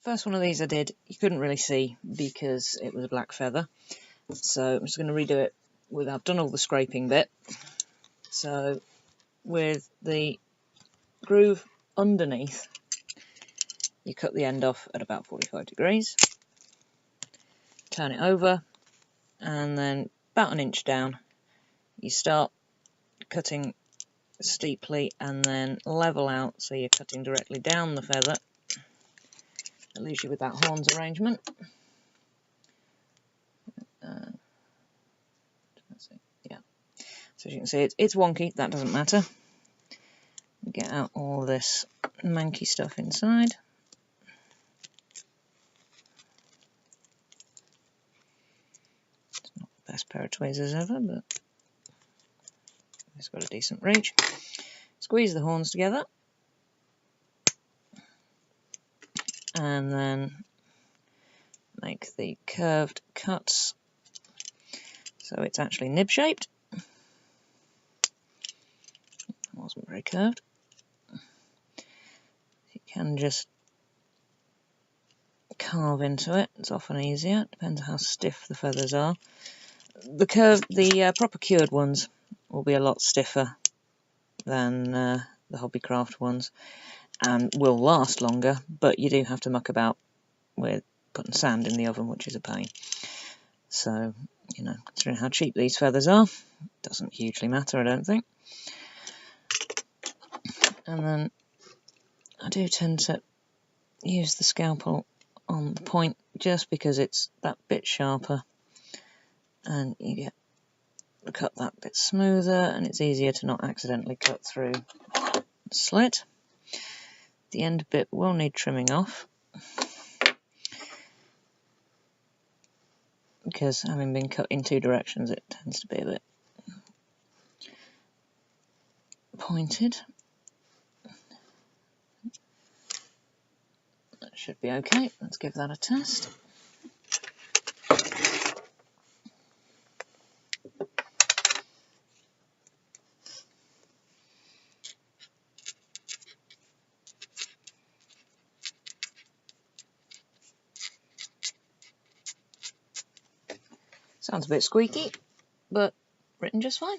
First one of these I did, you couldn't really see because it was a black feather. So I'm just going to redo it with, I've done all the scraping bit. So with the groove underneath, you cut the end off at about 45 degrees, turn it over, and then about an inch down, you start cutting steeply and then level out, so you're cutting directly down the feather. That leaves you with that horns arrangement. Yeah. So as you can see, it's wonky. That doesn't matter. Get out all this manky stuff inside. It's not the best pair of tweezers ever, but it's got a decent reach. Squeeze the horns together. And then make the curved cuts so it's actually nib shaped. It wasn't very curved. You can just carve into it. It's often easier. It depends how stiff the feathers are. The proper cured ones will be a lot stiffer than the Hobbycraft ones and will last longer, but you do have to muck about with putting sand in the oven, which is a pain. So, you know, considering how cheap these feathers are, it doesn't hugely matter, I don't think. And then I do tend to use the scalpel on the point just because it's that bit sharper and you get to cut that bit smoother and it's easier to not accidentally cut through the slit. The end bit will need trimming off because having been cut in two directions it tends to be a bit pointed. That should be okay. Let's give that a test. Sounds a bit squeaky, but written just fine.